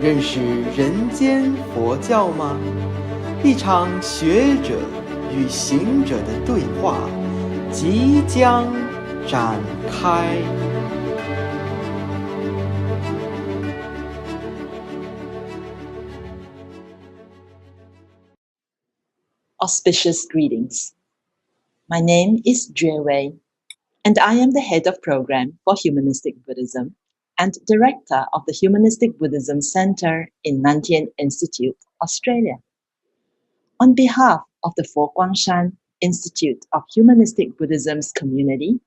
认识人间佛教吗？一场学者与行者的对话即将展开。Auspicious greetings. My name is Wei, and I am the head of program for Humanistic Buddhism and director of the Humanistic Buddhism Center in Nantian Institute, Australia. On behalf of the Guang Institute of Humanistic Buddhism's community,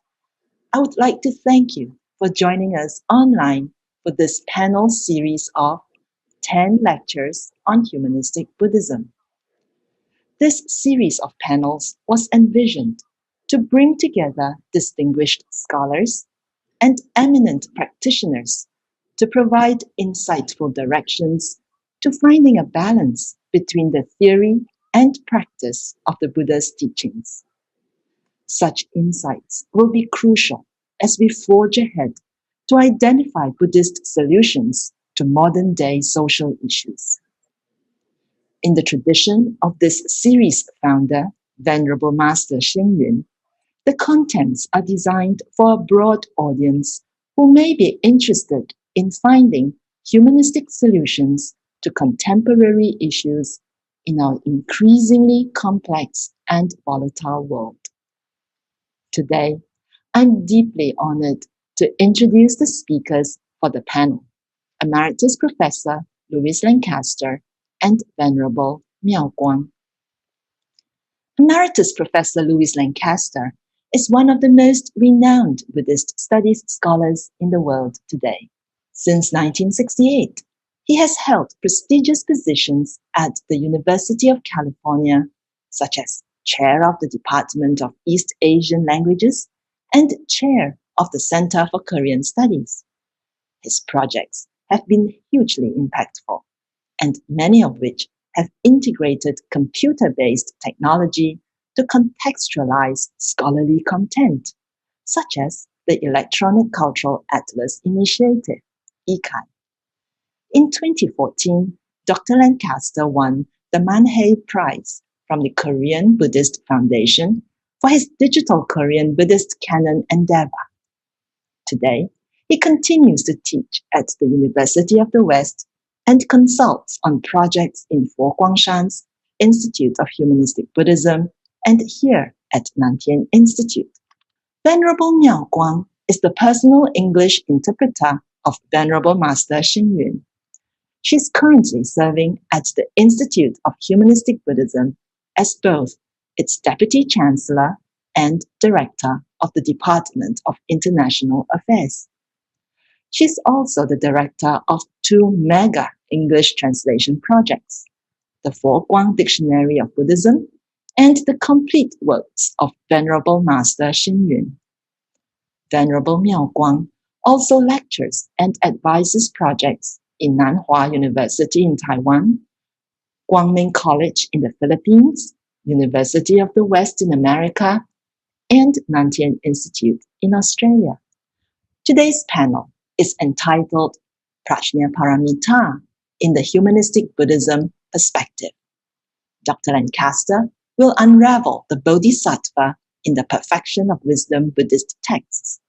I would like to thank you for joining us online for this panel series of 10 lectures on Humanistic Buddhism. This series of panels was envisioned to bring together distinguished scholars and eminent practitioners to provide insightful directions to finding a balance between the theory and practice of the Buddha's teachings. Such insights will be crucial as we forge ahead to identify Buddhist solutions to modern-day social issues. In the tradition of this series' founder, Venerable Master Hsing, the contents are designed for a broad audience who may be interested in finding humanistic solutions to contemporary issues in our increasingly complex and volatile world. Today, I'm deeply honored to introduce the speakers for the panel, Emeritus Professor Louis Lancaster and Venerable Miao Guang. Emeritus Professor Louis Lancaster is one of the most renowned Buddhist studies scholars in the world today. Since 1968, he has held prestigious positions at the University of California, such as Chair of the Department of East Asian Languages and Chair of the Center for Korean Studies. His projects have been hugely impactful, and many of which have integrated computer-based technology to contextualize scholarly content, such as the Electronic Cultural Atlas Initiative, ECAI. In 2014, Dr. Lancaster won the Manhei Prize from the Korean Buddhist Foundation for his digital Korean Buddhist canon endeavor. Today, he continues to teach at the University of the West and consults on projects in Guang's Institute of Humanistic Buddhism and here at Nantian Institute. Venerable Miao Guang is the personal English interpreter of Venerable Master Hsing. She is currently serving at the Institute of Humanistic Buddhism as both its Deputy Chancellor and Director of the Department of International Affairs. She is also the director of two mega English translation projects, the Guang Dictionary of Buddhism and the complete works of Venerable Master Hsing. Venerable Miao Guang also lectures and advises projects in Nanhua University in Taiwan, Guangming College in the Philippines, University of the West in America, and Nantian Institute in Australia. Today's panel is entitled Prajna-Paramita in the Humanistic Buddhism Perspective. Dr. Lancaster will unravel the Bodhisattva in the Perfection of Wisdom Buddhist texts.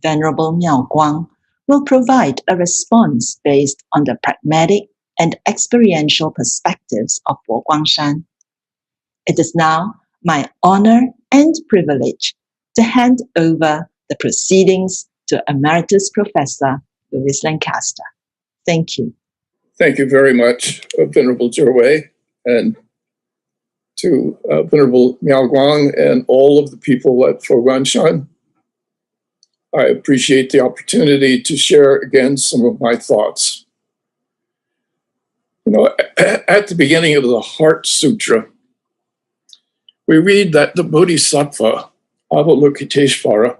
Venerable Miao Guang will provide a response based on the pragmatic and experiential perspectives of Guang. It is now my honor and privilege to hand over the proceedings to Emeritus Professor Louis Lancaster. Thank you. Thank you very much, Venerable Wei, and to Venerable Miao Guang and all of the people at Guangshan. I appreciate the opportunity to share again some of my thoughts. You know, at the beginning of the Heart Sutra, we read that the Bodhisattva, Avalokiteshvara,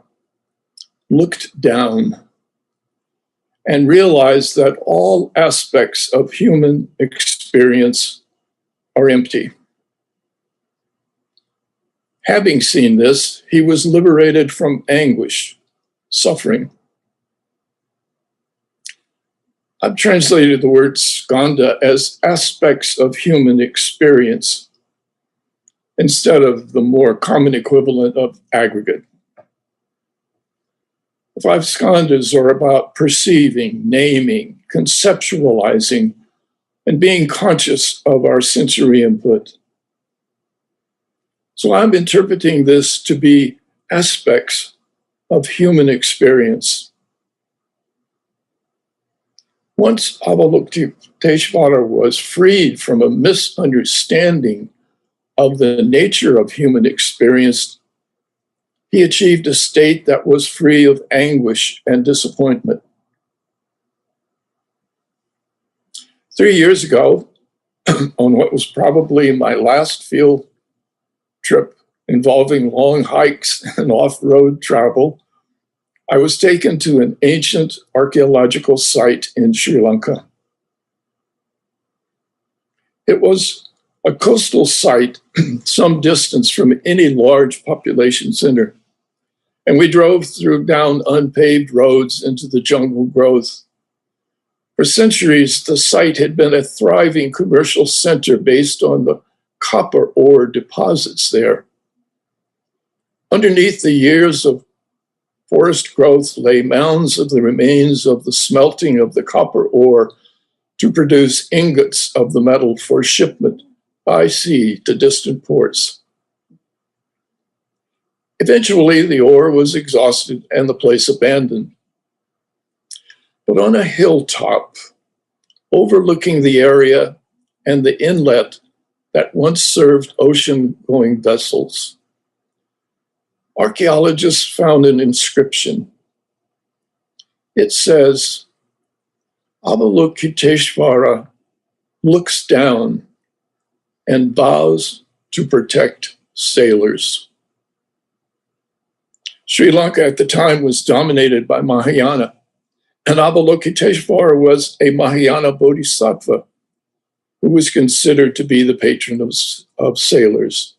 looked down and realized that all aspects of human experience are empty. Having seen this, he was liberated from anguish, suffering. I've translated the word skandha as aspects of human experience instead of the more common equivalent of aggregate. The 5 skandhas are about perceiving, naming, conceptualizing, and being conscious of our sensory input. So I'm interpreting this to be aspects of human experience. Once Avalokiteshvara was freed from a misunderstanding of the nature of human experience, he achieved a state that was free of anguish and disappointment. 3 years ago, on what was probably my last field trip involving long hikes and off-road travel, I was taken to an ancient archaeological site in Sri Lanka. It was a coastal site some distance from any large population center, and we drove down unpaved roads into the jungle growth. For centuries, the site had been a thriving commercial center based on the copper ore deposits there. Underneath the years of forest growth lay mounds of the remains of the smelting of the copper ore to produce ingots of the metal for shipment by sea to distant ports. Eventually, the ore was exhausted and the place abandoned. But on a hilltop, overlooking the area and the inlet that once served ocean-going vessels, archaeologists found an inscription. It says, Avalokiteshvara looks down and vows to protect sailors. Sri Lanka at the time was dominated by Mahayana, and Avalokiteshvara was a Mahayana Bodhisattva who was considered to be the patron of sailors.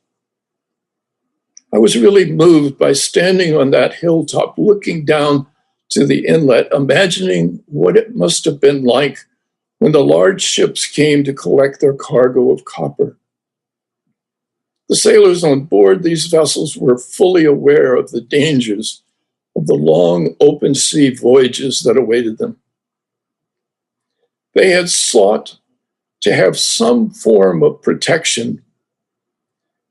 I was really moved by standing on that hilltop, looking down to the inlet, imagining what it must have been like when the large ships came to collect their cargo of copper. The sailors on board these vessels were fully aware of the dangers of the long open sea voyages that awaited them. They had sought to have some form of protection,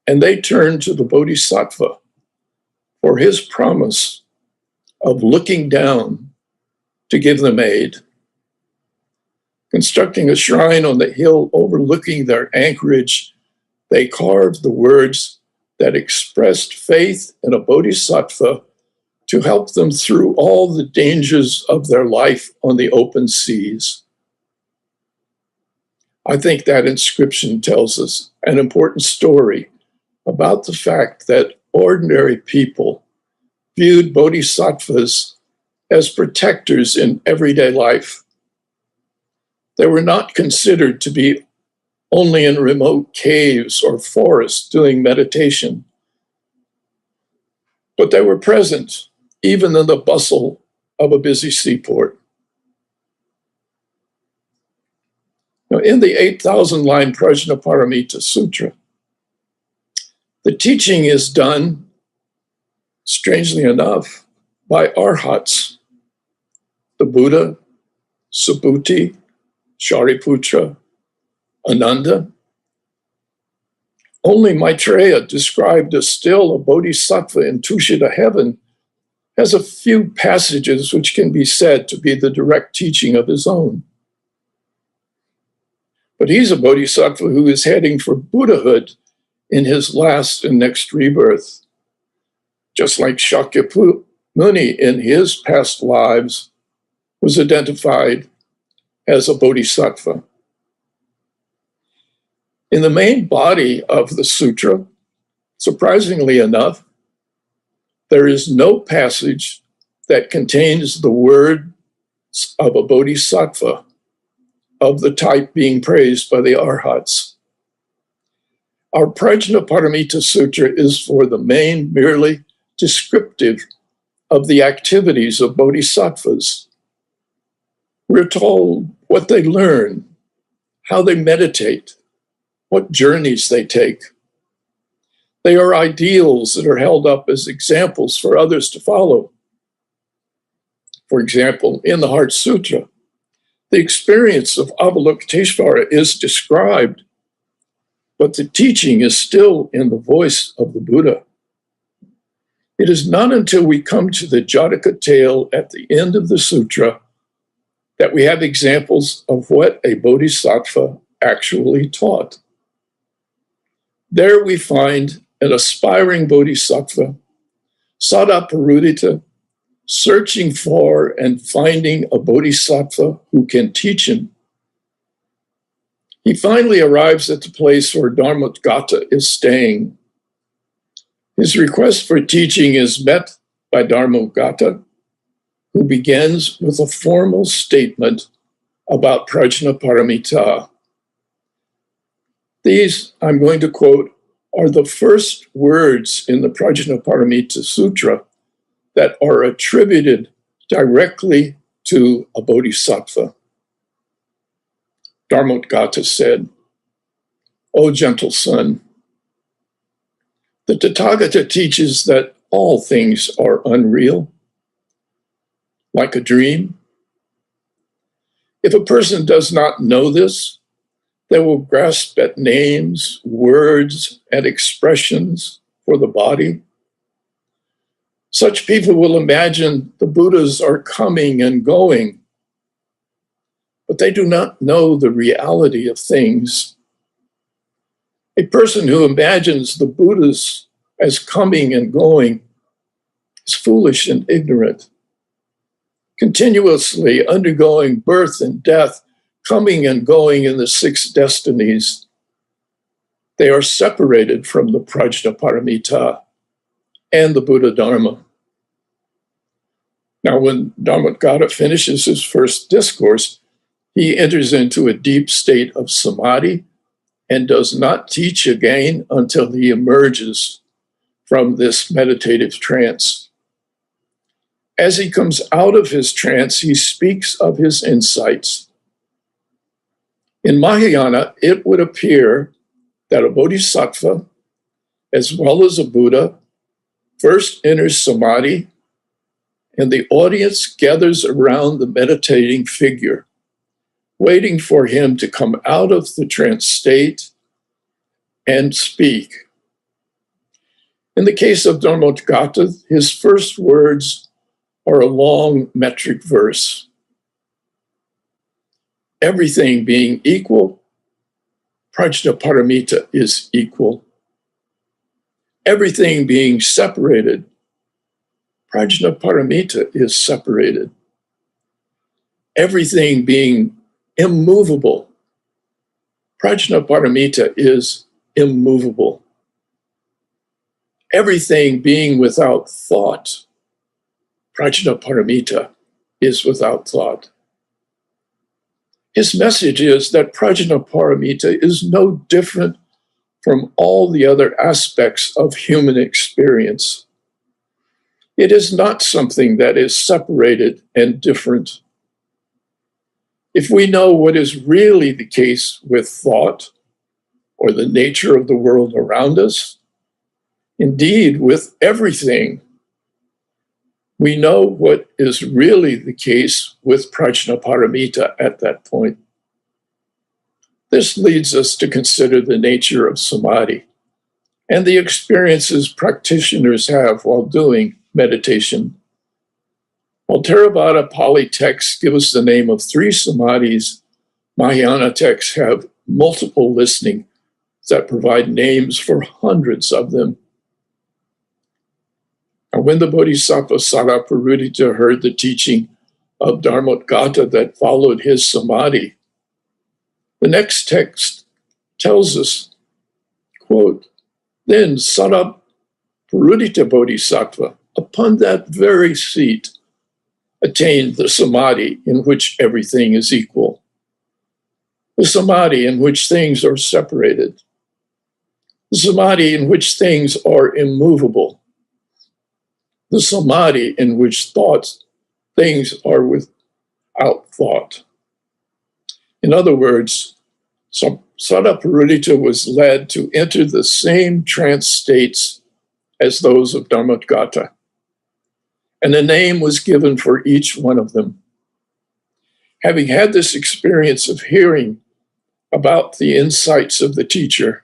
and they turned to the Bodhisattva for his promise of looking down to give them aid. Constructing a shrine on the hill overlooking their anchorage, they carved the words that expressed faith in a Bodhisattva to help them through all the dangers of their life on the open seas. I think that inscription tells us an important story about the fact that ordinary people viewed bodhisattvas as protectors in everyday life. They were not considered to be only in remote caves or forests doing meditation, but they were present even in the bustle of a busy seaport. Now, in the 8,000-line Prajna-Paramita Sutra, the teaching is done, strangely enough, by arhats, the Buddha, Subhuti, Shariputra, Ananda. Only Maitreya, described as still a bodhisattva in Tushita heaven, has a few passages which can be said to be the direct teaching of his own. But he's a bodhisattva who is heading for Buddhahood in his last and next rebirth. Just like Shakyamuni in his past lives was identified as a bodhisattva. In the main body of the sutra, surprisingly enough, there is no passage that contains the words of a bodhisattva of the type being praised by the arhats. Our Prajna-Paramita Sutra is for the main merely descriptive of the activities of bodhisattvas. We're told what they learn, how they meditate, what journeys they take. They are ideals that are held up as examples for others to follow. For example, in the Heart Sutra, the experience of Avalokiteshvara is described, but the teaching is still in the voice of the Buddha. It is not until we come to the Jataka tale at the end of the sutra that we have examples of what a bodhisattva actually taught. There we find an aspiring bodhisattva, Sadaparudita, searching for and finding a bodhisattva who can teach him. He finally arrives at the place where Dharmagata is staying. His request for teaching is met by Dharmagata, who begins with a formal statement about Prajna-Paramita. These, I'm going to quote, are the first words in the Prajna-Paramita Sutra that are attributed directly to a bodhisattva. Dharmagata said, "O gentle son, the Tathagata teaches that all things are unreal, like a dream. If a person does not know this, they will grasp at names, words, and expressions for the body. Such people will imagine the Buddhas are coming and going, but they do not know the reality of things. A person who imagines the Buddhas as coming and going is foolish and ignorant, continuously undergoing birth and death, coming and going in the 6 destinies. They are separated from the Prajna-Paramita and the Buddha-Dharma." Now, when Dharmagata finishes his first discourse, he enters into a deep state of samadhi and does not teach again until he emerges from this meditative trance. As he comes out of his trance, he speaks of his insights. In Mahayana, it would appear that a bodhisattva, as well as a Buddha, first enters samadhi, and the audience gathers around the meditating figure, waiting for him to come out of the trance state and speak. In the case of Dharmagata, his first words are a long metric verse. Everything being equal, Prajna-Paramita is equal. Everything being separated, Prajna-Paramita is separated. Everything being immovable, Prajna-Paramita is immovable. Everything being without thought, Prajna-Paramita is without thought. His message is that Prajna-Paramita is no different from all the other aspects of human experience. It is not something that is separated and different. If we know what is really the case with thought or the nature of the world around us, indeed with everything, we know what is really the case with Prajna-Paramita at that point. This leads us to consider the nature of samadhi and the experiences practitioners have while doing meditation. While Theravada Pali texts give us the name of 3 samadhis, Mahayana texts have multiple listening that provide names for hundreds of them. And when the Bodhisattva Sadaparudita heard the teaching of Dharmagata that followed his samadhi, the next text tells us, quote, "Then Sadaparudita Bodhisattva, upon that very seat, attained the samadhi in which everything is equal, the samadhi in which things are separated, the samadhi in which things are immovable, the samadhi in which things are without thought." In other words, Sadaparudita was led to enter the same trance states as those of Dharmadgata, and a name was given for each one of them. Having had this experience of hearing about the insights of the teacher,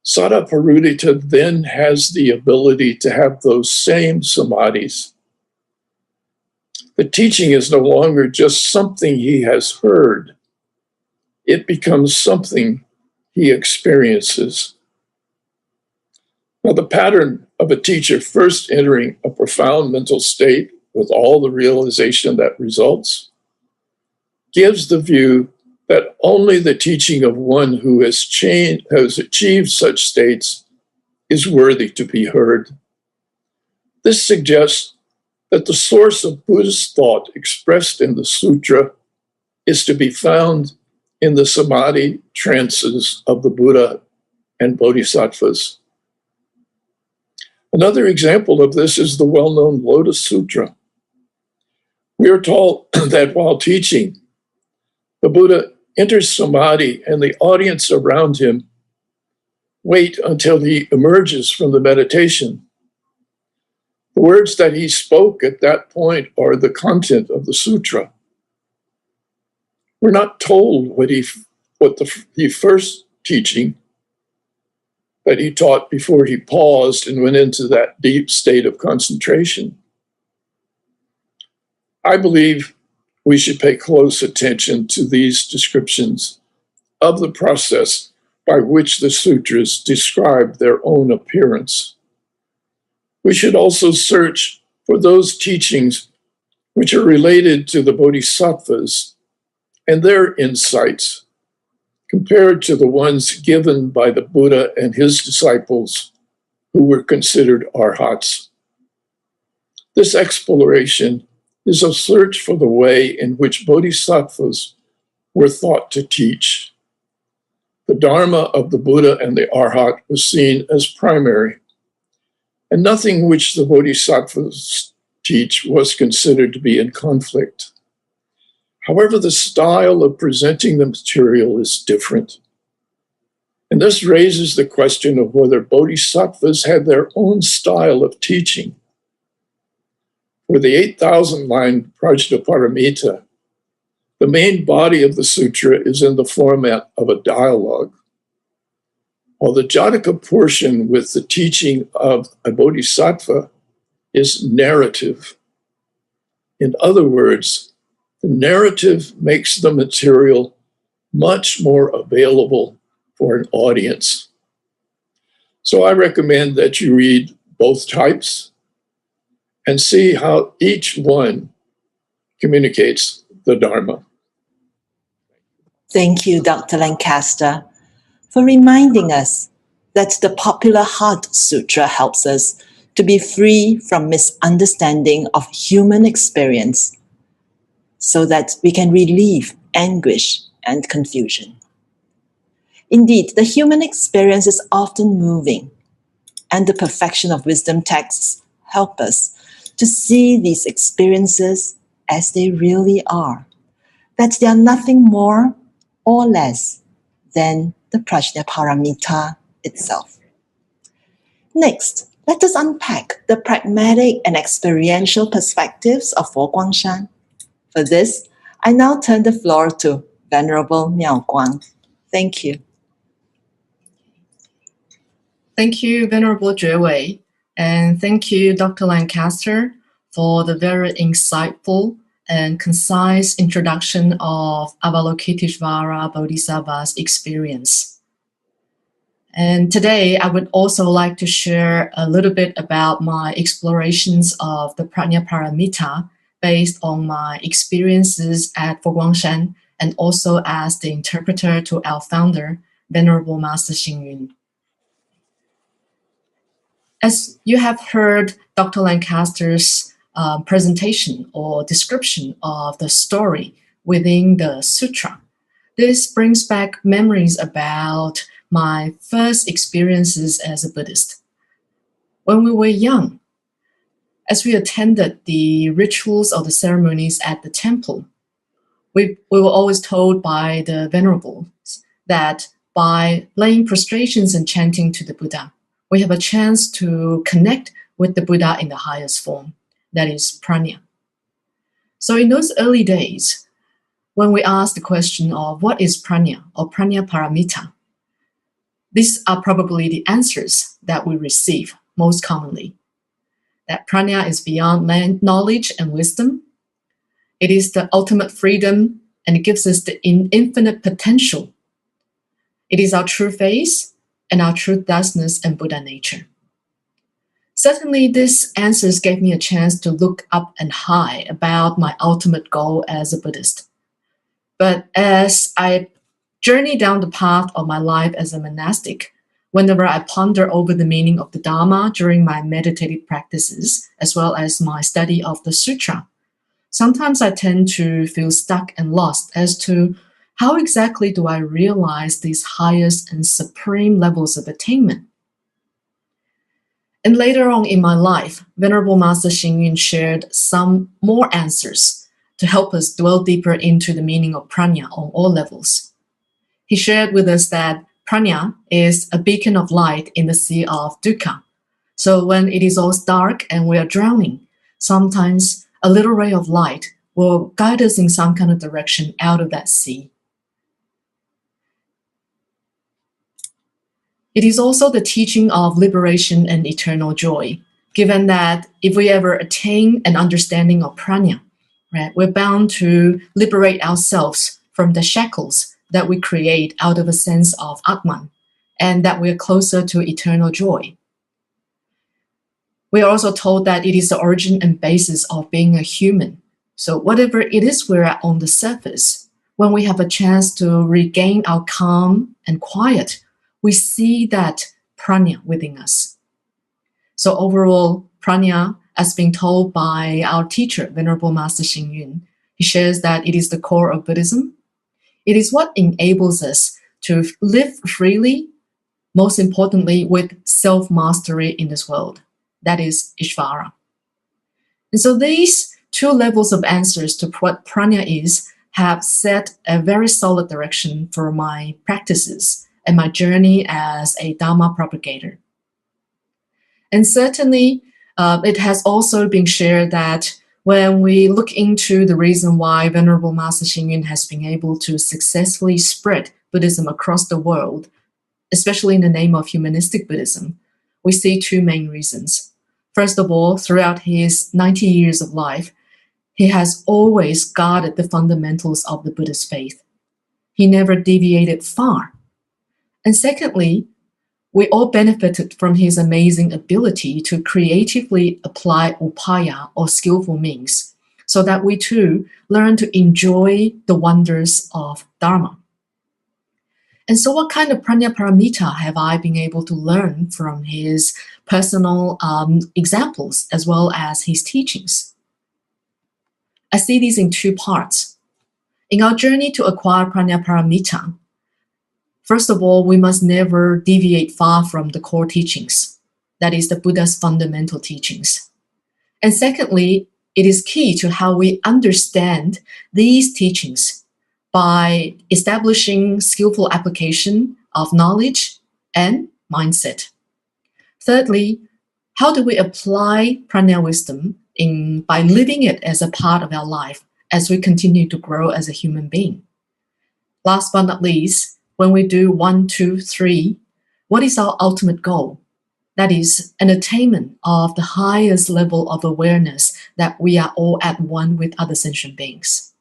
Sadaparudita then has the ability to have those same samadhis. The teaching is no longer just something he has heard. It becomes something he experiences. Now, the pattern of a teacher first entering a profound mental state with all the realization that results gives the view that only the teaching of one who has achieved such states is worthy to be heard. This suggests that the source of Buddhist thought expressed in the sutra is to be found in the samadhi trances of the Buddha and Bodhisattvas. Another example of this is the well-known Lotus Sutra. We are told that while teaching, the Buddha enters samadhi and the audience around him wait until he emerges from the meditation. The words that he spoke at that point are the content of the sutra. We're not told what the first teaching that he taught before he paused and went into that deep state of concentration. I believe we should pay close attention to these descriptions of the process by which the sutras describe their own appearance. We should also search for those teachings which are related to the bodhisattvas and their insights compared to the ones given by the Buddha and his disciples who were considered arhats. This exploration is a search for the way in which bodhisattvas were thought to teach. The Dharma of the Buddha and the arhat was seen as primary, and nothing which the bodhisattvas teach was considered to be in conflict. However, the style of presenting the material is different. And this raises the question of whether bodhisattvas had their own style of teaching. For the 8,000-line Prajna-Paramita, the main body of the sutra is in the format of a dialogue, while the Jataka portion with the teaching of a bodhisattva is narrative. In other words, the narrative makes the material much more available for an audience. So I recommend that you read both types and see how each one communicates the Dharma. Thank you, Dr. Lancaster, for reminding us that the popular Heart Sutra helps us to be free from misunderstanding of human experience so that we can relieve anguish and confusion. Indeed, the human experience is often moving, and the perfection of wisdom texts help us to see these experiences as they really are, that they are nothing more or less than the Prajna-Paramita itself. Next, let us unpack the pragmatic and experiential perspectives of Fo Guangshan. For this, I now turn the floor to Venerable Miao Guang. Thank you. Thank you, Venerable Guang, and thank you, Dr. Lancaster, for the very insightful and concise introduction of Avalokiteshvara Bodhisattva's experience. And today, I would also like to share a little bit about my explorations of the Prajna-Paramita based on my experiences at Fo Guangshan and also as the interpreter to our founder, Venerable Master Hsing Yun. As you have heard Dr. Lancaster's presentation or description of the story within the sutra, this brings back memories about my first experiences as a Buddhist. When we were young, as we attended the rituals or the ceremonies at the temple, We were always told by the Venerable that by laying prostrations and chanting to the Buddha, we have a chance to connect with the Buddha in the highest form, that is Prajna. So in those early days, when we asked the question of what is Prajna or Prajna-Paramita, these are probably the answers that we receive most commonly. That Prajna is beyond knowledge and wisdom. It is the ultimate freedom, and it gives us the infinite potential. It is our true face and our true thusness and Buddha nature. Certainly, these answers gave me a chance to look up and high about my ultimate goal as a Buddhist. But as I journey down the path of my life as a monastic, whenever I ponder over the meaning of the Dharma during my meditative practices, as well as my study of the Sutra, sometimes I tend to feel stuck and lost as to how exactly do I realize these highest and supreme levels of attainment. And later on in my life, Venerable Master Hsing Yun shared some more answers to help us dwell deeper into the meaning of Prajna on all levels. He shared with us that Prajna is a beacon of light in the sea of Dukkha. So when it is all dark and we are drowning, sometimes a little ray of light will guide us in some kind of direction out of that sea. It is also the teaching of liberation and eternal joy, given that if we ever attain an understanding of Prajna, right, we're bound to liberate ourselves from the shackles that we create out of a sense of Atman, and that we're closer to eternal joy. We are also told that it is the origin and basis of being a human. So whatever it is we're at on the surface, when we have a chance to regain our calm and quiet, we see that Prajna within us. So overall, Prajna, as being told by our teacher, Venerable Master Hsing Yun, he shares that it is the core of Buddhism. It is what enables us to live freely, most importantly, with self-mastery in this world. That is Ishvara. And so these two levels of answers to what Prajna is have set a very solid direction for my practices and my journey as a Dharma propagator. And certainly, it has also been shared that when we look into the reason why Venerable Master Hsing Yun has been able to successfully spread Buddhism across the world, especially in the name of Humanistic Buddhism, we see two main reasons. First of all, throughout his 90 years of life, he has always guarded the fundamentals of the Buddhist faith. He never deviated far. And secondly, we all benefited from his amazing ability to creatively apply upaya or skillful means, so that we too learn to enjoy the wonders of Dharma. And so what kind of Prajna-Paramita have I been able to learn from his personal examples as well as his teachings? I see these in two parts. In our journey to acquire Prajna-Paramita, first of all, we must never deviate far from the core teachings, that is the Buddha's fundamental teachings. And secondly, it is key to how we understand these teachings by establishing skillful application of knowledge and mindset. Thirdly, how do we apply Prajna wisdom by living it as a part of our life as we continue to grow as a human being? Last but not least, when we do 1, 2, 3, what is our ultimate goal? That is an attainment of the highest level of awareness that we are all at one with other sentient beings.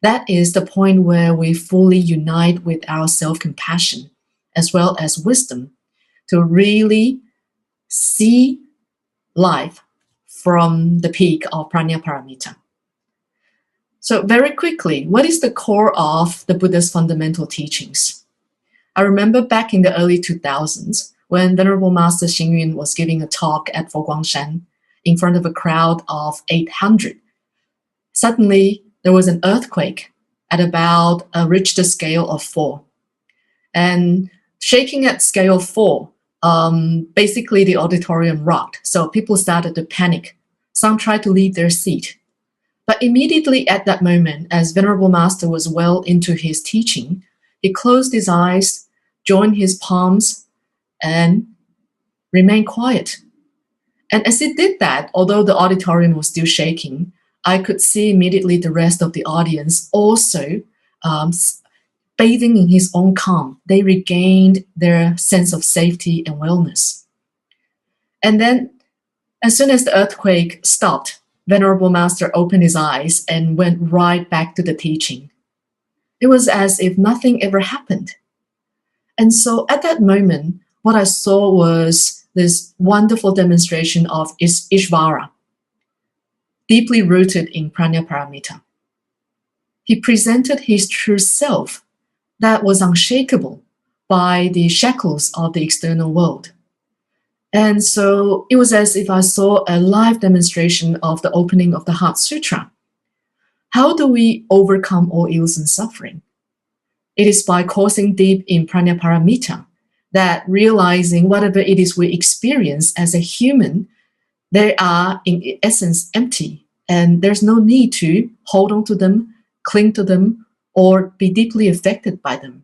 That is the point where we fully unite with our self-compassion as well as wisdom to really see life from the peak of Prajna-Paramita. So very quickly, what is the core of the Buddha's fundamental teachings? I remember back in the early 2000s when Venerable Master Hsing Yun was giving a talk at Guang in front of a crowd of 800. Suddenly, there was an earthquake at about a Richter scale of 4. And shaking at scale 4, basically the auditorium rocked. So people started to panic. Some tried to leave their seat. But immediately at that moment, as Venerable Master was well into his teaching, he closed his eyes, joined his palms, and remained quiet. And as he did that, although the auditorium was still shaking, I could see immediately the rest of the audience also bathing in his own calm. They regained their sense of safety and wellness. And then, as soon as the earthquake stopped, Venerable Master opened his eyes and went right back to the teaching. It was as if nothing ever happened. And so at that moment, what I saw was this wonderful demonstration of Ishvara, deeply rooted in Prajna-Paramita. He presented his true self that was unshakable by the shackles of the external world. And so it was as if I saw a live demonstration of the opening of the Heart Sutra. How do we overcome all ills and suffering? It is by coursing deep in Prajna-Paramita, that realizing whatever it is we experience as a human, they are in essence empty, and there's no need to hold on to them, cling to them, or be deeply affected by them.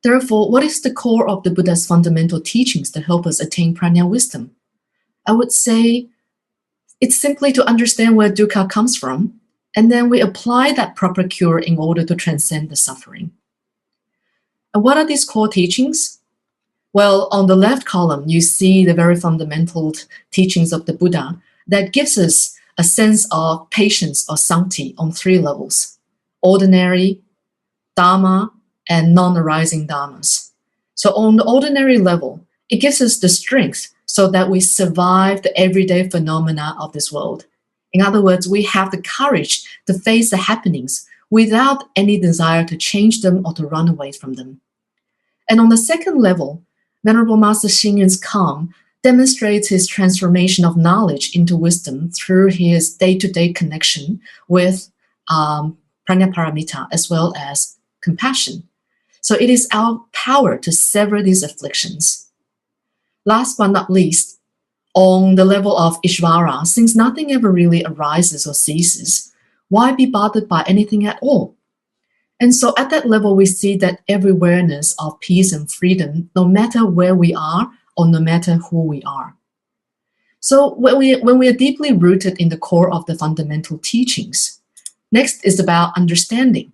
Therefore, what is the core of the Buddha's fundamental teachings to help us attain prajna wisdom? I would say it's simply to understand where dukkha comes from, and then we apply that proper cure in order to transcend the suffering. And what are these core teachings? Well, on the left column, you see the very fundamental teachings of the Buddha that gives us a sense of patience or sanctity on 3 levels: ordinary, dharma, and non-arising dharmas. So on the ordinary level, it gives us the strength so that we survive the everyday phenomena of this world. In other words, we have the courage to face the happenings without any desire to change them or to run away from them. And on the second level, Venerable Master Hsing's calm demonstrates his transformation of knowledge into wisdom through his day-to-day connection with Prajna-Paramita as well as compassion. So it is our power to sever these afflictions. Last but not least, on the level of Ishvara, since nothing ever really arises or ceases, why be bothered by anything at all? And so at that level, we see that every awareness of peace and freedom, no matter where we are or no matter who we are. So when we are deeply rooted in the core of the fundamental teachings, next is about understanding.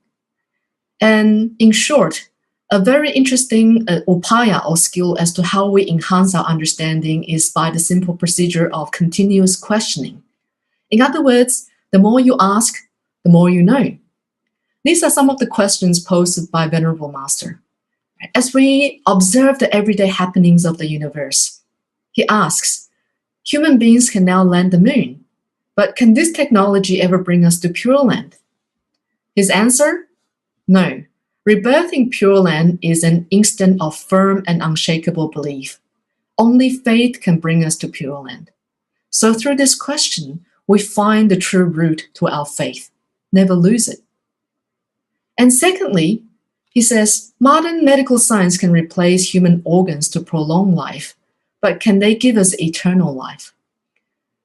And in short, a very interesting upaya or skill as to how we enhance our understanding is by the simple procedure of continuous questioning. In other words, the more you ask, the more you know. These are some of the questions posed by Venerable Master. As we observe the everyday happenings of the universe, he asks, human beings can now land the moon, but can this technology ever bring us to Pure Land? His answer? No. Rebirth in Pure Land is an instant of firm and unshakable belief. Only faith can bring us to Pure Land. So through this question, we find the true root to our faith. Never lose it. And secondly, he says, modern medical science can replace human organs to prolong life, but can they give us eternal life?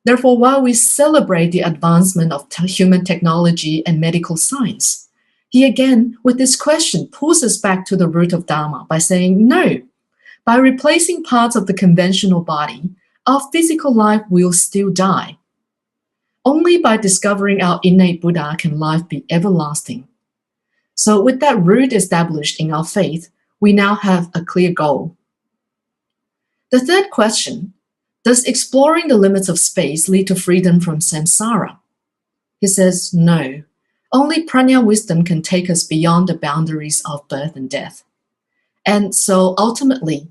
Therefore, while we celebrate the advancement of human technology and medical science, he again, with this question, pulls us back to the root of Dharma by saying, no, by replacing parts of the conventional body, our physical life will still die. Only by discovering our innate Buddha can life be everlasting. So with that root established in our faith, we now have a clear goal. The third question, does exploring the limits of space lead to freedom from samsara? He says, no. Only prajna wisdom can take us beyond the boundaries of birth and death. And so ultimately,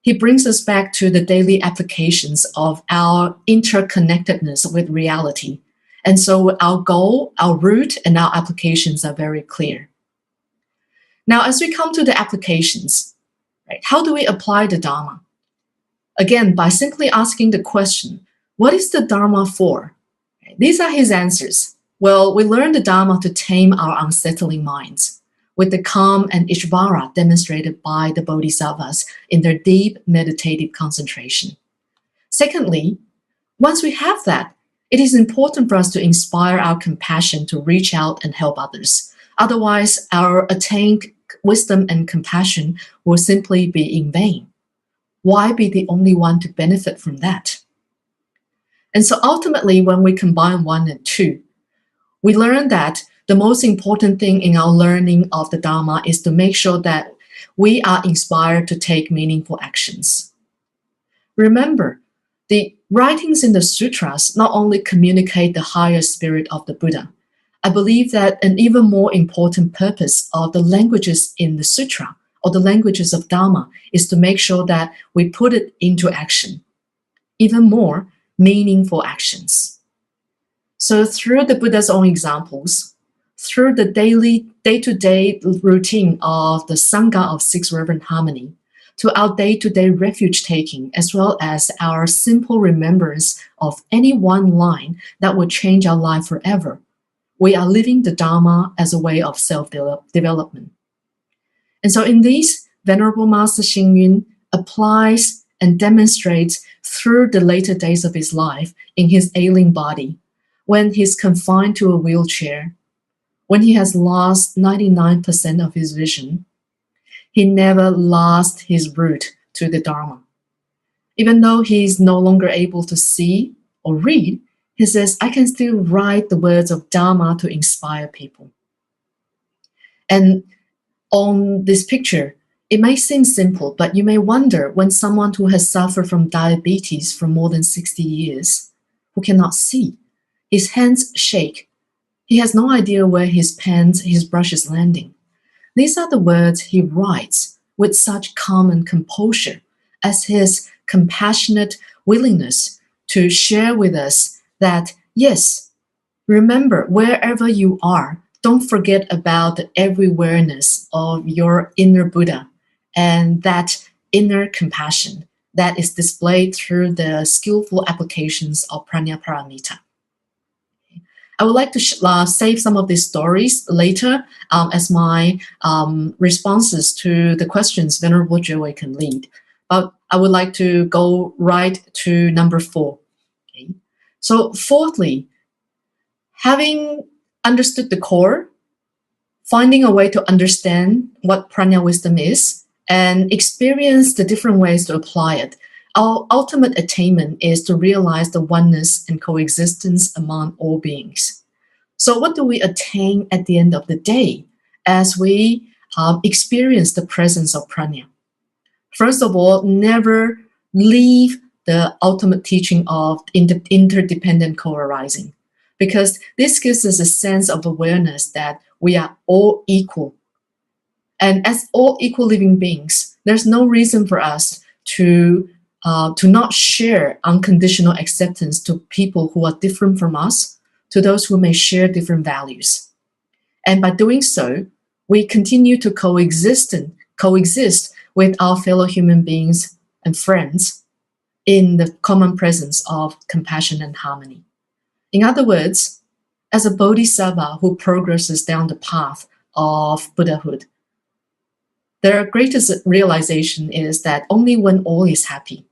he brings us back to the daily applications of our interconnectedness with reality. And so our goal, our root, and our applications are very clear. Now, as we come to the applications, right, how do we apply the Dharma? Again, by simply asking the question, what is the Dharma for? These are his answers. Well, we learn the Dharma to tame our unsettling minds with the calm and Ishvara demonstrated by the Bodhisattvas in their deep meditative concentration. Secondly, once we have that, It is important for us to inspire our compassion to reach out and help others. Otherwise, our attained wisdom and compassion will simply be in vain. Why be the only one to benefit from that? And so ultimately, when we combine 1 and 2, we learn that the most important thing in our learning of the Dharma is to make sure that we are inspired to take meaningful actions. Remember, the writings in the sutras not only communicate the higher spirit of the Buddha. I believe that an even more important purpose of the languages in the sutra, or the languages of Dharma, is to make sure that we put it into action. Even more, meaningful actions. So through the Buddha's own examples, through the day-to-day routine of the Sangha of Six Reverent Harmony, to our day-to-day refuge-taking, as well as our simple remembrance of any one line that would change our life forever, we are living the Dharma as a way of self-development. And so in these, Venerable Master Hsing Yun applies and demonstrates through the later days of his life in his ailing body, when he's confined to a wheelchair, when he has lost 99% of his vision, he never lost his root to the Dharma. Even though he's no longer able to see or read, he says, I can still write the words of Dharma to inspire people. And on this picture, it may seem simple, but you may wonder when someone who has suffered from diabetes for more than 60 years, who cannot see, his hands shake. He has no idea where his brush is landing. These are the words he writes with such calm and composure as his compassionate willingness to share with us that, yes, remember, wherever you are, don't forget about the everywhereness of your inner Buddha and that inner compassion that is displayed through the skillful applications of Prajna-Paramita. I would like to save some of these stories later as my responses to the questions Venerable Jue can lead. But I would like to go right to number 4. Okay. So fourthly, having understood the core, finding a way to understand what prajna wisdom is, and experience the different ways to apply it, our ultimate attainment is to realize the oneness and coexistence among all beings. So what do we attain at the end of the day as we experience the presence of prajna? First of all, never leave the ultimate teaching of interdependent co-arising, because this gives us a sense of awareness that we are all equal. And as all equal living beings, there's no reason for us to not share unconditional acceptance to people who are different from us, to those who may share different values. And by doing so, we continue to coexist with our fellow human beings and friends in the common presence of compassion and harmony. In other words, as a Bodhisattva who progresses down the path of Buddhahood, their greatest realization is that only when all is happy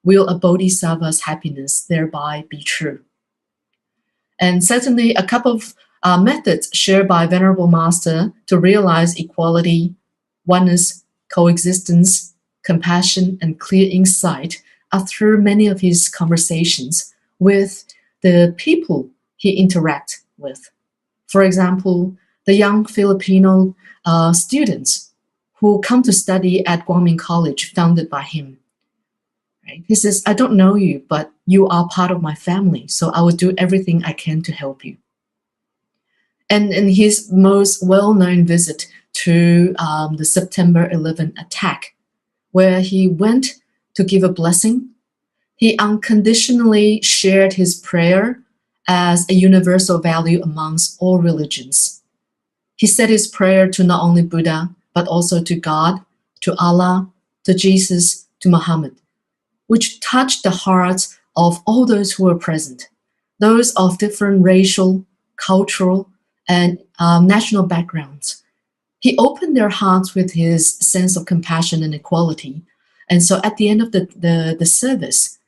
will a Bodhisattva's happiness thereby be true. And certainly a couple of methods shared by Venerable Master to realize equality, oneness, coexistence, compassion, and clear insight are through many of his conversations with the people he interacts with. For example, the young Filipino students who come to study at Guang College, founded by him. Right? He says, I don't know you, but you are part of my family, so I will do everything I can to help you. And in his most well-known visit to the September 11 attack, where he went to give a blessing, he unconditionally shared his prayer as a universal value amongst all religions. He said his prayer to not only Buddha, but also to God, to Allah, to Jesus, to Muhammad, which touched the hearts of all those who were present, those of different racial, cultural, and national backgrounds. He opened their hearts with his sense of compassion and equality. And so at the end of the service,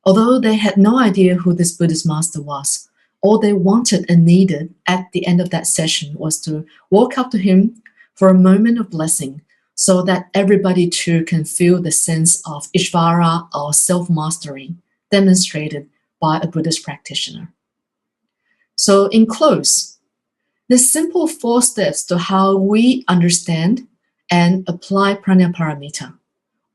Although they had no idea who this Buddhist master was, all they wanted and needed at the end of that session was to walk up to him for a moment of blessing so that everybody too can feel the sense of Ishvara or self-mastery demonstrated by a Buddhist practitioner. So in close, the simple 4 steps to how we understand and apply Prajna-Paramita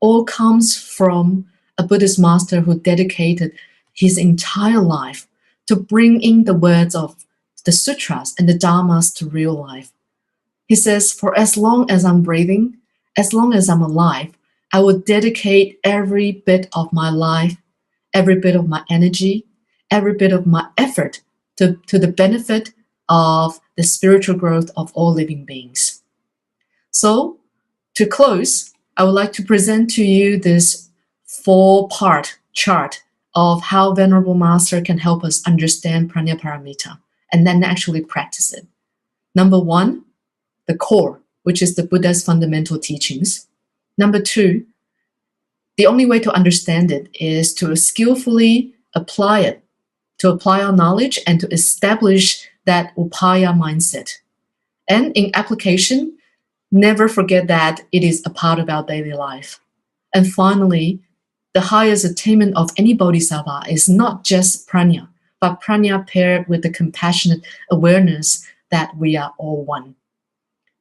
all comes from a Buddhist master who dedicated his entire life to bring in the words of the sutras and the dharmas to real life. He says, for as long as I'm breathing, as long as I'm alive, I will dedicate every bit of my life, every bit of my energy, every bit of my effort to the benefit of the spiritual growth of all living beings. So, to close, I would like to present to you this 4-part chart of how Venerable Master can help us understand Prajna-Paramita and then actually practice it. Number 1, the core, which is the Buddha's fundamental teachings. Number 2, the only way to understand it is to skillfully apply it, to apply our knowledge and to establish that upaya mindset. And in application, never forget that it is a part of our daily life. And finally, the highest attainment of any bodhisattva is not just prajna, but prajna paired with the compassionate awareness that we are all one.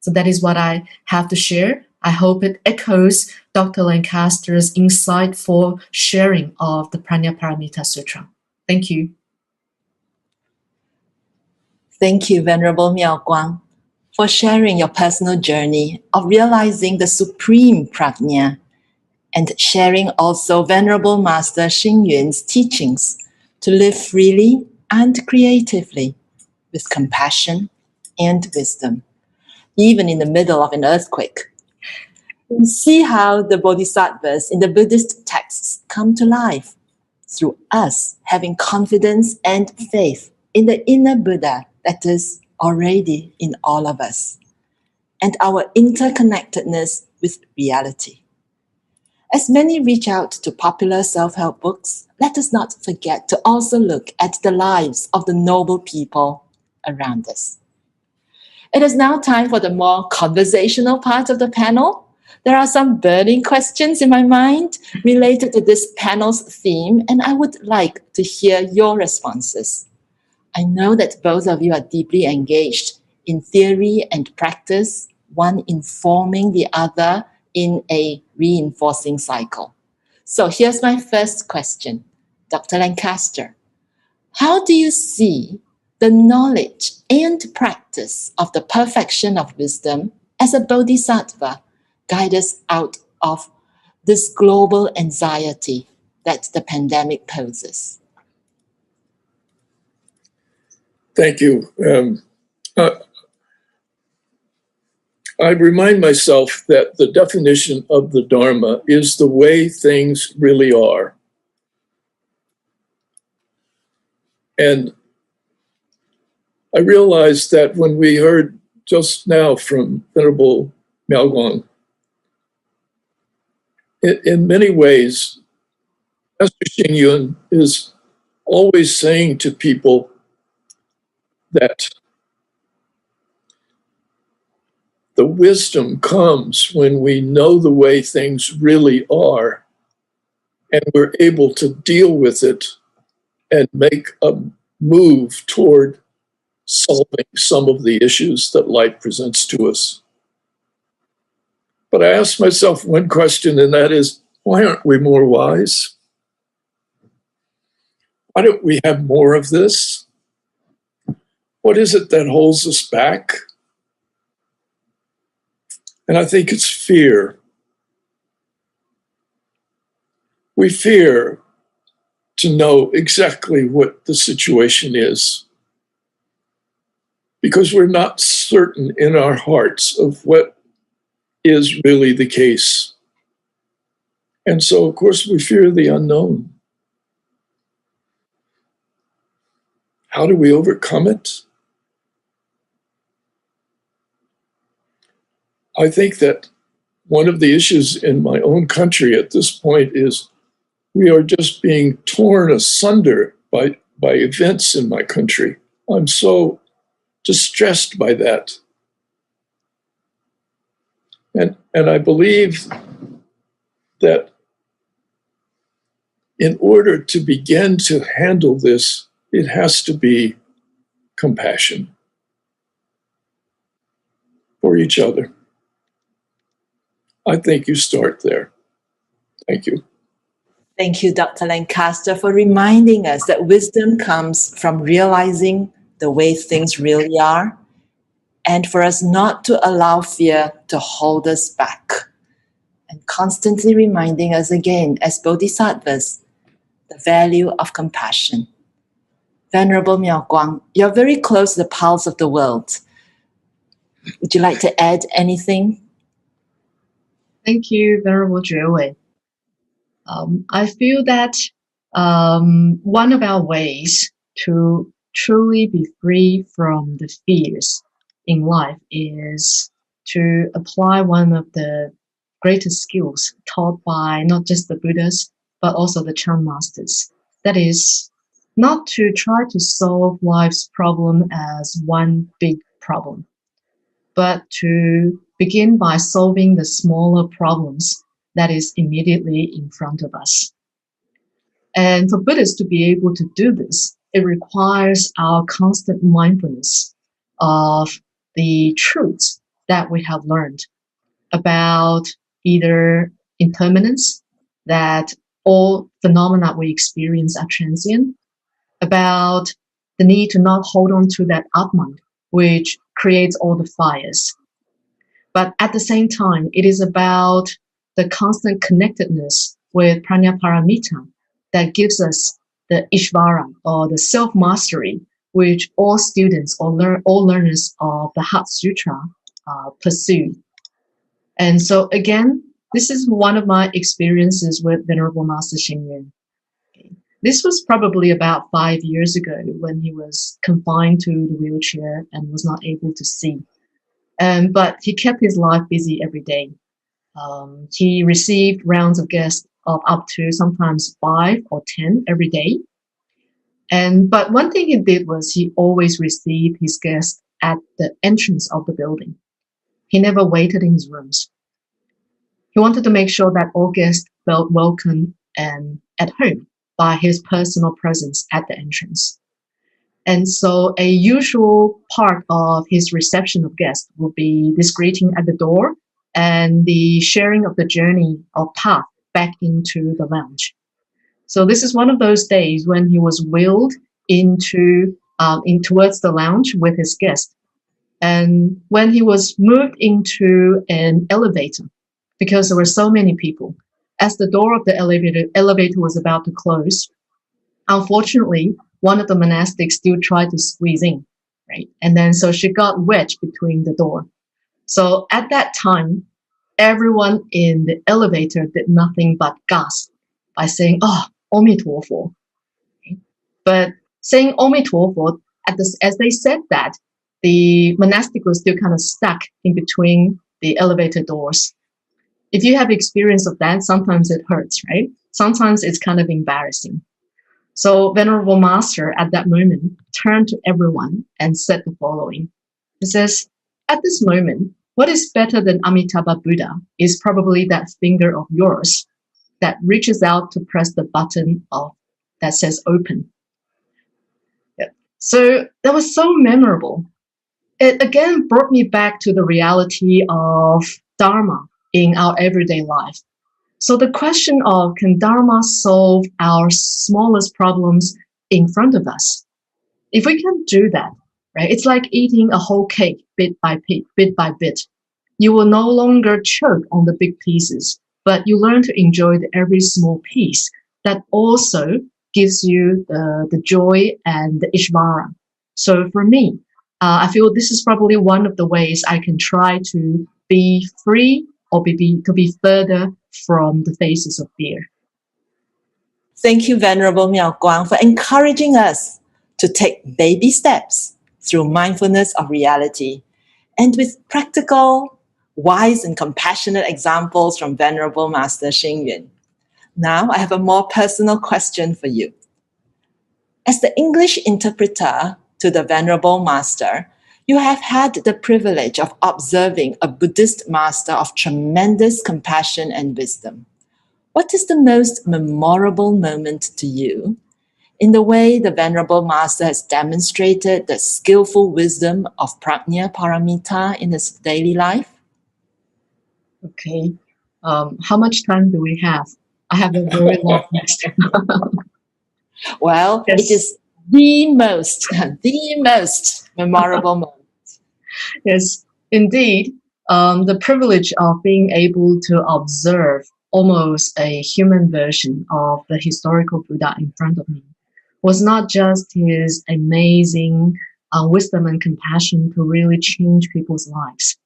So that is what I have to share. I hope it echoes Dr. Lancaster's insightful sharing of the Prajna-Paramita Sutra. Thank you. Thank you, Venerable Miao Guang, for sharing your personal journey of realizing the supreme prajna and sharing also Venerable Master Hsing Yun's teachings to live freely and creatively with compassion and wisdom, even in the middle of an earthquake. And see how the Bodhisattvas in the Buddhist texts come to life through us having confidence and faith in the inner Buddha that is already in all of us, and our interconnectedness with reality. As many reach out to popular self-help books, let us not forget to also look at the lives of the noble people around us. It is now time for the more conversational part of the panel. There are some burning questions in my mind related to this panel's theme, and I would like to hear your responses. I know that both of you are deeply engaged in theory and practice, one informing the other in a reinforcing cycle. So here's my first question, Dr. Lancaster. How do you see the knowledge and practice of the perfection of wisdom as a bodhisattva guide us out of this global anxiety that the pandemic poses? Thank you. I remind myself that the definition of the Dharma is the way things really are. And I realized that when we heard just now from Venerable Miao Guang, in many ways, Master Hsing Yun is always saying to people that the wisdom comes when we know the way things really are and we're able to deal with it and make a move toward solving some of the issues that life presents to us. But I asked myself one question, and that is, why aren't we more wise? Why don't we have more of this? What is it that holds us back? And I think it's fear. We fear to know exactly what the situation is because we're not certain in our hearts of what is really the case. And so, of course, we fear the unknown. How do we overcome it? I think that one of the issues in my own country at this point is we are just being torn asunder by events in my country. I'm so distressed by that. And I believe that in order to begin to handle this, it has to be compassion for each other. I think you start there. Thank you. Thank you, Dr. Lancaster, for reminding us that wisdom comes from realizing the way things really are, and for us not to allow fear to hold us back, and constantly reminding us again as bodhisattvas the value of compassion. Venerable Miao Guang, you're very close to the pulse of the world. Would you like to add anything? Thank you, Venerable觉瑋. I feel that one of our ways to truly be free from the fears in life is to apply one of the greatest skills taught by not just the Buddhas, but also the Chan masters. That is, not to try to solve life's problem as one big problem, but to begin by solving the smaller problems that is immediately in front of us. And for Buddhists to be able to do this, it requires our constant mindfulness of the truths that we have learned about either impermanence, that all phenomena we experience are transient, about the need to not hold on to that Atman, which creates all the fires. But at the same time, it is about the constant connectedness with Prajna-Paramita that gives us the Ishvara, or the self-mastery, which all students or all learners of the Heart Sutra pursue. And so again, this is one of my experiences with Venerable Master Hsing. This was probably about 5 years ago when he was confined to the wheelchair and was not able to see. But he kept his life busy every day. He received rounds of guests of up to sometimes 5 or 10 every day. But one thing he did was he always received his guests at the entrance of the building. He never waited in his rooms. He wanted to make sure that all guests felt welcome and at home by his personal presence at the entrance. And so a usual part of his reception of guests will be this greeting at the door and the sharing of the journey or path back into the lounge. So this is one of those days when he was wheeled towards the lounge with his guest. And when he was moved into an elevator, because there were so many people, as the door of the elevator was about to close, unfortunately, one of the monastics still tried to squeeze in, right? And then so she got wedged between the door. So at that time, everyone in the elevator did nothing but gasp by saying, "Oh, Ami Tuofo." Okay? But saying Ami Tuofo, as they said that, the monastic was still kind of stuck in between the elevator doors. If you have experience of that, sometimes it hurts, right? Sometimes it's kind of embarrassing. So Venerable Master at that moment turned to everyone and said the following. He says, "At this moment, what is better than Amitabha Buddha is probably that finger of yours that reaches out to press the button that says open." Yeah. So that was so memorable. It again brought me back to the reality of Dharma in our everyday life. So the question of, can Dharma solve our smallest problems in front of us? If we can do that, right, it's like eating a whole cake bit by bit. You will no longer choke on the big pieces, but you learn to enjoy every small piece that also gives you the joy and the Ishvara. So for me, I feel this is probably one of the ways I can try to be free or to be further from the faces of fear. Thank you, Venerable Miao Guang, for encouraging us to take baby steps through mindfulness of reality, and with practical, wise, and compassionate examples from Venerable Master Hsing. Now I have a more personal question for you. As the English interpreter to the Venerable Master, you have had the privilege of observing a Buddhist master of tremendous compassion and wisdom. What is the most memorable moment to you in the way the Venerable Master has demonstrated the skillful wisdom of Prajna-Paramita in his daily life? Okay. How much time do we have? I have a very long list. Well, Yes. it is the most memorable moment. Yes, indeed. The privilege of being able to observe almost a human version of the historical Buddha in front of me was not just his amazing wisdom and compassion to really change people's lives,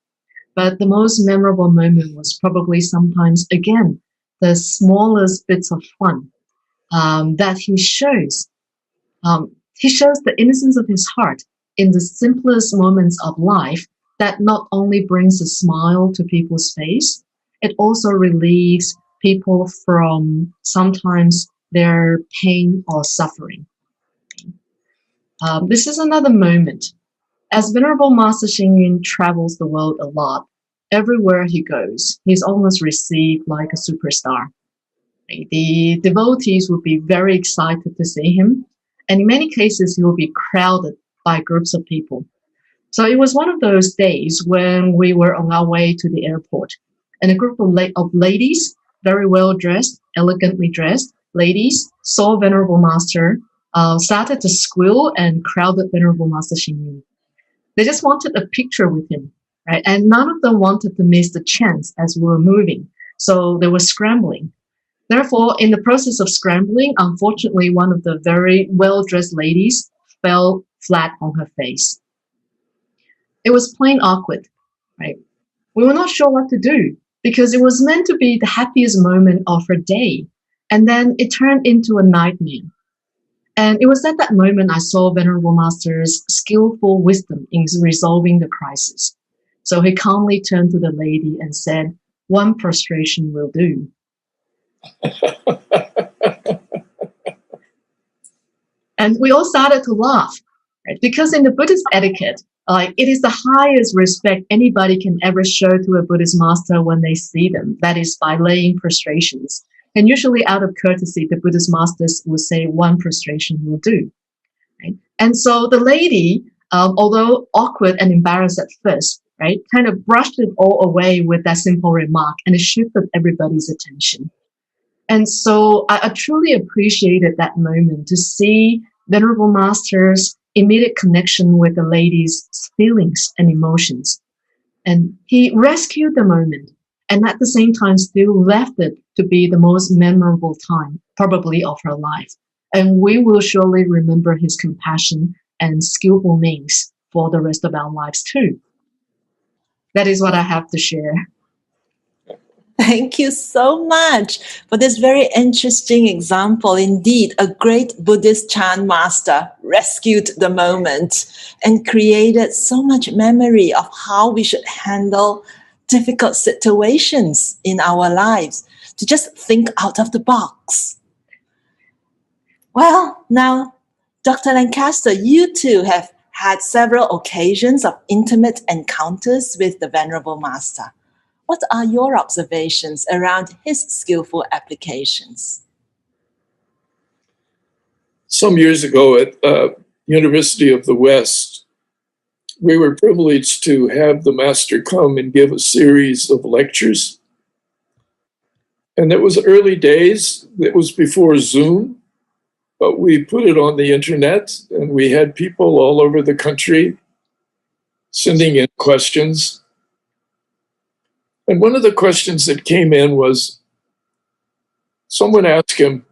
but the most memorable moment was probably sometimes, again, the smallest bits of fun that he shows. He shows the innocence of his heart in the simplest moments of life that not only brings a smile to people's face, it also relieves people from sometimes their pain or suffering. This is another moment. As Venerable Master Hsing travels the world a lot, everywhere he goes, he's almost received like a superstar. The devotees will be very excited to see him, and in many cases, he will be crowded by groups of people. So it was one of those days when we were on our way to the airport, and a group of ladies, very well dressed, elegantly dressed ladies, saw Venerable Master, started to squeal and crowded Venerable Master Hsing. They just wanted a picture with him, right? And none of them wanted to miss the chance as we were moving. So they were scrambling. Therefore, in the process of scrambling, unfortunately, one of the very well-dressed ladies fell flat on her face. It was plain awkward, right? We were not sure what to do because it was meant to be the happiest moment of her day. And then it turned into a nightmare. And it was at that moment I saw Venerable Master's skillful wisdom in resolving the crisis. So he calmly turned to the lady and said, "One prostration will do." And we all started to laugh, right? Because in the Buddhist etiquette, it is the highest respect anybody can ever show to a Buddhist master when they see them. That is by laying prostrations. And usually out of courtesy, the Buddhist masters will say one prostration will do. Right? And so the lady, although awkward and embarrassed at first, right, kind of brushed it all away with that simple remark, and it shifted everybody's attention. And so I truly appreciated that moment to see Venerable Master's immediate connection with the lady's feelings and emotions. And he rescued the moment, and at the same time still left it to be the most memorable time, probably of her life. And we will surely remember his compassion and skillful means for the rest of our lives too. That is what I have to share. Thank you so much for this very interesting example. Indeed, a great Buddhist Chan master rescued the moment and created so much memory of how we should handle difficult situations in our lives, to just think out of the box. Well, now, Dr. Lancaster, you too have had several occasions of intimate encounters with the Venerable Master. What are your observations around his skillful applications? Some years ago at University of the West, we were privileged to have the Master come and give a series of lectures. And it was early days. It was before Zoom, but we put it on the internet, and we had people all over the country sending in questions. And one of the questions that came in was, someone asked him,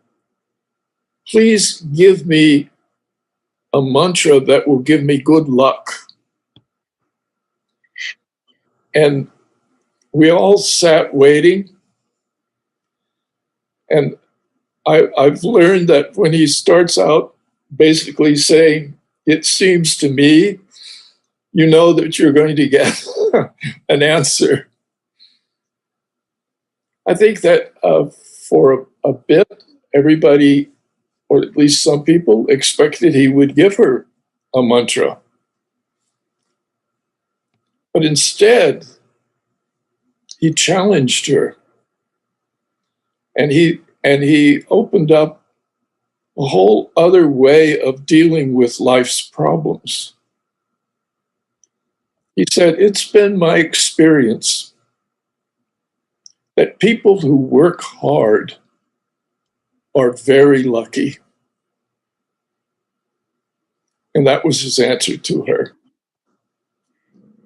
"Please give me a mantra that will give me good luck." And we all sat waiting. And I've learned that when he starts out basically saying, "It seems to me," you know that you're going to get an answer. I think that for a bit, everybody, or at least some people, expected he would give her a mantra. But instead, he challenged her. And he opened up a whole other way of dealing with life's problems. He said, it's been my experience that people who work hard are very lucky. And that was his answer to her.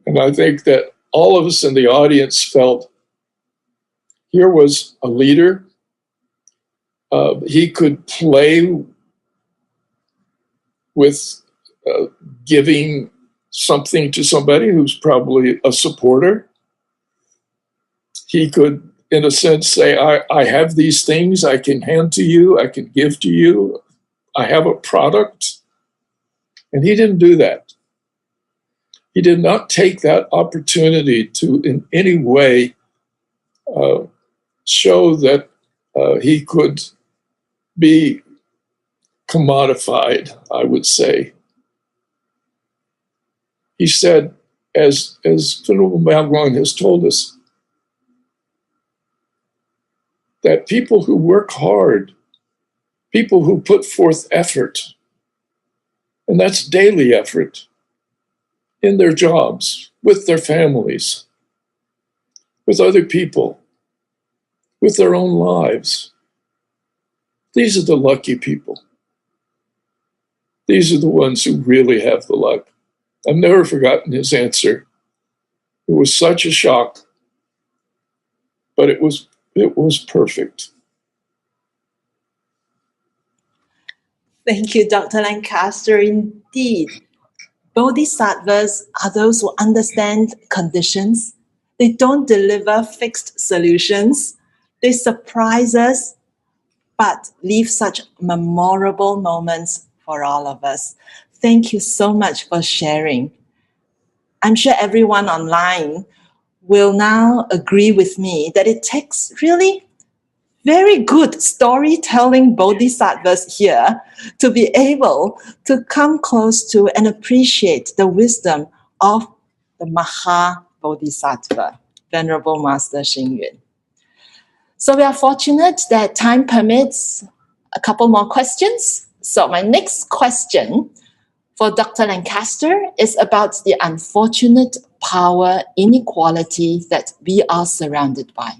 And I think that all of us in the audience felt here was a leader. He could play with giving something to somebody who's probably a supporter. He could, in a sense, say, I have these things I can hand to you, I can give to you, I have a product. And he didn't do that. He did not take that opportunity to in any way show that he could be commodified, I would say. He said, as Venerable Miao has told us, that people who work hard, people who put forth effort, and that's daily effort, in their jobs, with their families, with other people, with their own lives. These are the lucky people. These are the ones who really have the luck. I've never forgotten his answer. It was such a shock, but it was perfect. Thank you, Dr. Lancaster. Indeed, Bodhisattvas are those who understand conditions. They don't deliver fixed solutions. They surprise us, but leave such memorable moments for all of us. Thank you so much for sharing. I'm sure everyone online will now agree with me that it takes really very good storytelling bodhisattvas here to be able to come close to and appreciate the wisdom of the Maha Bodhisattva, Venerable Master Hsing Yun. So we are fortunate that time permits a couple more questions. So my next question for Dr. Lancaster is about the unfortunate power inequality that we are surrounded by.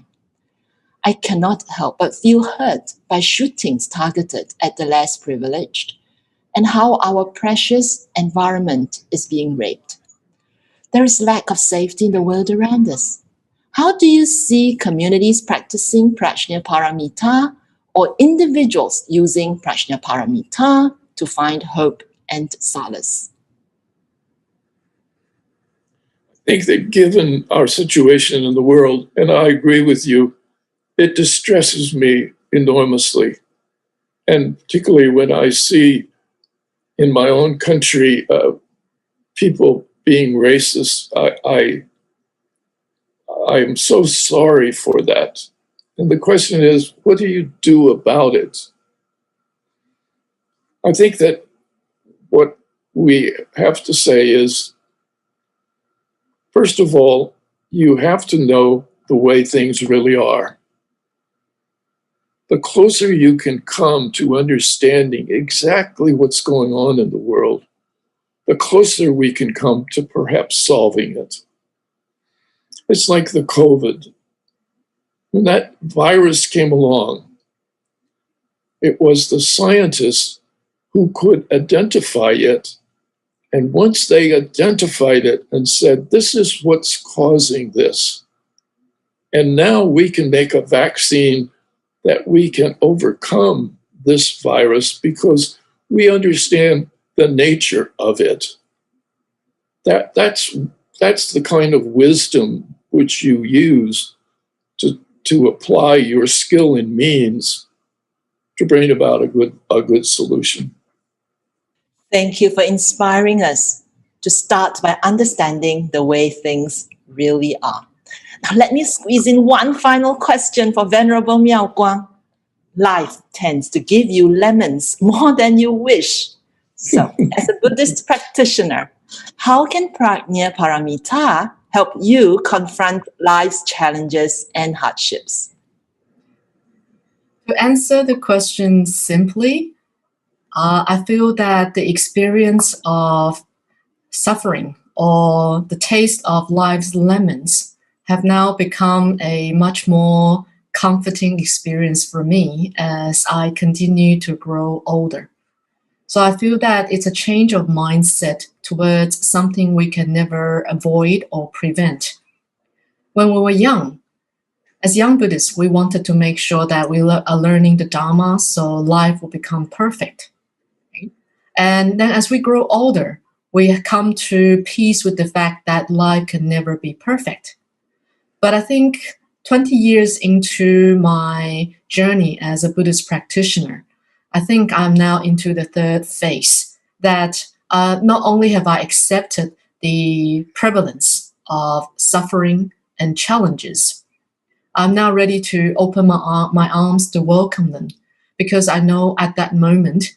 I cannot help but feel hurt by shootings targeted at the less privileged and how our precious environment is being raped. There is lack of safety in the world around us. How do you see communities practicing Prajna-Paramita or individuals using Prajna-Paramita to find hope and solace? I think that given our situation in the world, and I agree with you, it distresses me enormously. And particularly when I see in my own country people being racist, I'm so sorry for that. And the question is, what do you do about it? I think that what we have to say is, first of all, you have to know the way things really are. The closer you can come to understanding exactly what's going on in the world, the closer we can come to perhaps solving it. It's like the COVID. When that virus came along, it was the scientists who could identify it. And once they identified it and said, this is what's causing this, and now we can make a vaccine that we can overcome this virus because we understand the nature of it. That's the kind of wisdom which you use to apply your skill and means to bring about a good solution. Thank you for inspiring us to start by understanding the way things really are. Now let me squeeze in one final question for Venerable Miao Guang. life tends to give you lemons more than you wish. So, as a Buddhist practitioner, how can Prajna-Paramita help you confront life's challenges and hardships? To answer the question simply, I feel that the experience of suffering or the taste of life's lemons have now become a much more comforting experience for me as I continue to grow older. So I feel that it's a change of mindset towards something we can never avoid or prevent. When we were young, as young Buddhists, we wanted to make sure that we are learning the Dharma so life will become perfect. Right? And then as we grow older, we come to peace with the fact that life can never be perfect. But I think 20 years into my journey as a Buddhist practitioner, I think I'm now into the third phase, that not only have I accepted the prevalence of suffering and challenges, I'm now ready to open my arms to welcome them, because I know at that moment,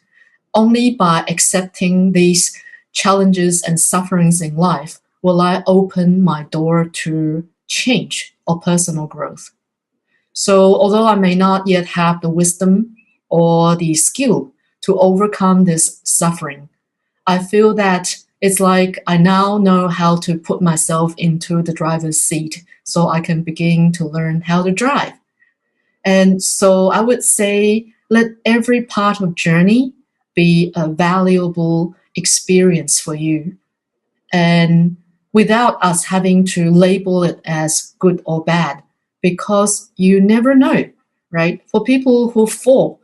only by accepting these challenges and sufferings in life will I open my door to change or personal growth. So although I may not yet have the wisdom or the skill to overcome this suffering, I feel that it's like I now know how to put myself into the driver's seat so I can begin to learn how to drive. And so I would say, let every part of journey be a valuable experience for you. And without us having to label it as good or bad, because you never know, right? For people who fall,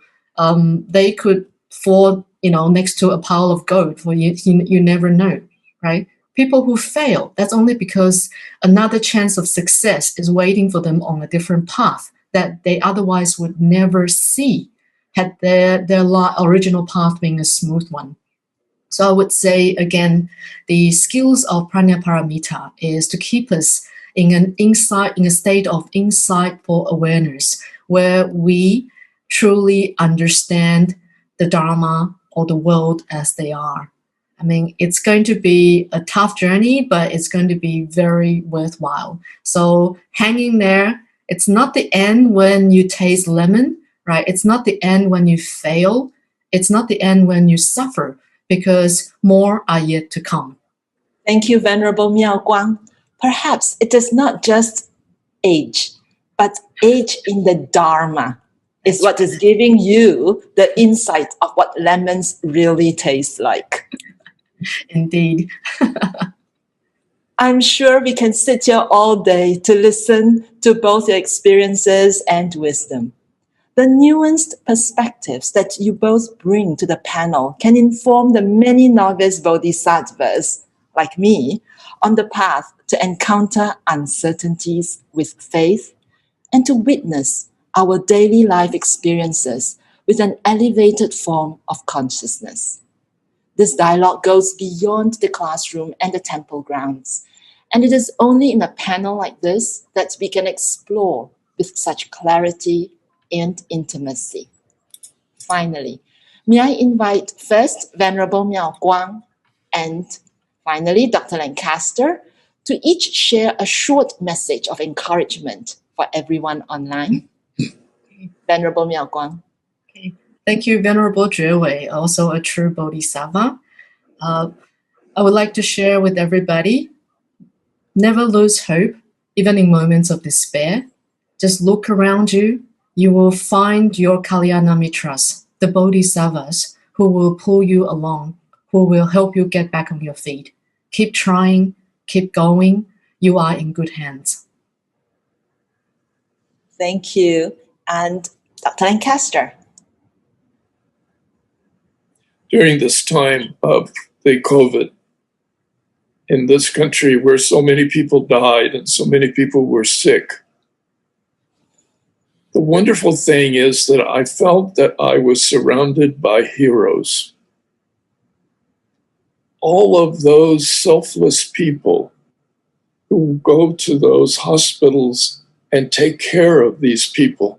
they could fall, next to a pile of gold. For you never know, right? People who fail, that's only because another chance of success is waiting for them on a different path that they otherwise would never see had their original path being a smooth one. So I would say, again, the skills of Prajna-Paramita is to keep us in a state of insightful awareness, where we truly understand the Dharma or the world as they are. I mean, it's going to be a tough journey, but it's going to be very worthwhile. So hanging there, it's not the end when you taste lemon, right? It's not the end when you fail. It's not the end when you suffer, because more are yet to come. Thank you, Venerable Miao Guang. Perhaps it is not just age, but age in the Dharma is what is giving you the insight of what lemons really taste like. Indeed. I'm sure we can sit here all day to listen to both your experiences and wisdom. The nuanced perspectives that you both bring to the panel can inform the many novice bodhisattvas, like me, on the path to encounter uncertainties with faith and to witness our daily life experiences with an elevated form of consciousness. This dialogue goes beyond the classroom and the temple grounds, and it is only in a panel like this that we can explore with such clarity and intimacy. Finally, may I invite first Venerable Miao Guang and finally Dr. Lancaster to each share a short message of encouragement for everyone online. Venerable Miao Guang. Okay. Thank you, Venerable Guang, also a true Bodhisattva. I would like to share with everybody, never lose hope, even in moments of despair. Just look around you. You will find your Kalyana Mitras, the Bodhisattvas, who will pull you along, who will help you get back on your feet. Keep trying, keep going. You are in good hands. Thank you. And Dr. Lancaster. During this time of the COVID in this country, where so many people died and so many people were sick, the wonderful thing is that I felt that I was surrounded by heroes. All of those selfless people who go to those hospitals and take care of these people,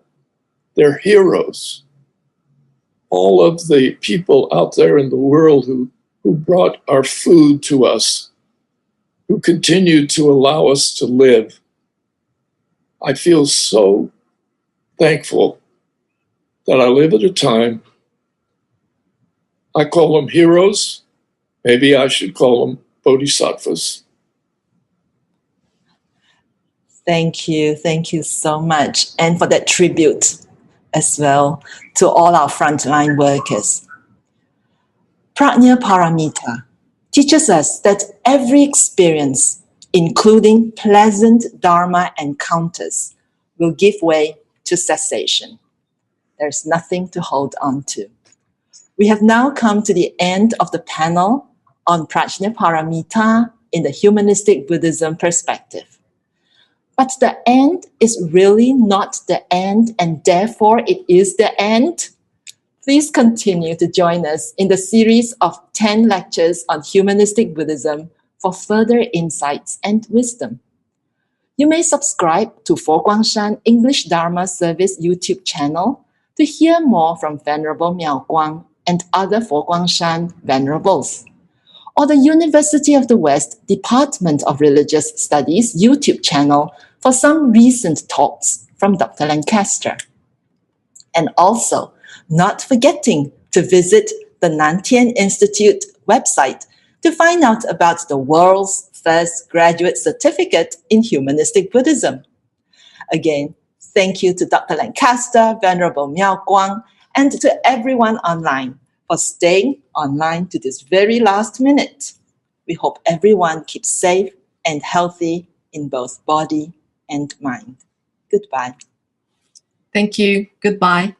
they're heroes. all of the people out there in the world who brought our food to us, who continue to allow us to live. I feel so thankful that I live at a time, I call them heroes, maybe I should call them bodhisattvas. Thank you so much. And for that tribute as well to all our frontline workers. Prajna-Paramita teaches us that every experience, including pleasant Dharma encounters, will give way to cessation. There's nothing to hold on to. We have now come to the end of the panel on Prajna-Paramita in the Humanistic Buddhism Perspective. But the end is really not the end, and therefore it is the end. Please continue to join us in the series of 10 lectures on Humanistic Buddhism for further insights and wisdom. You may subscribe to Fo Guangshan English Dharma Service YouTube channel to hear more from Venerable Miao Guang and other Fo Guangshan Venerables, or the University of the West Department of Religious Studies YouTube channel for some recent talks from Dr. Lancaster. And also, not forgetting to visit the Nantian Institute website to find out about the world's first graduate certificate in Humanistic Buddhism. Again, thank you to Dr. Lancaster, Venerable Miao Guang, and to everyone online for staying online to this very last minute. We hope everyone keeps safe and healthy in both body and mind. Goodbye. Thank you. Goodbye.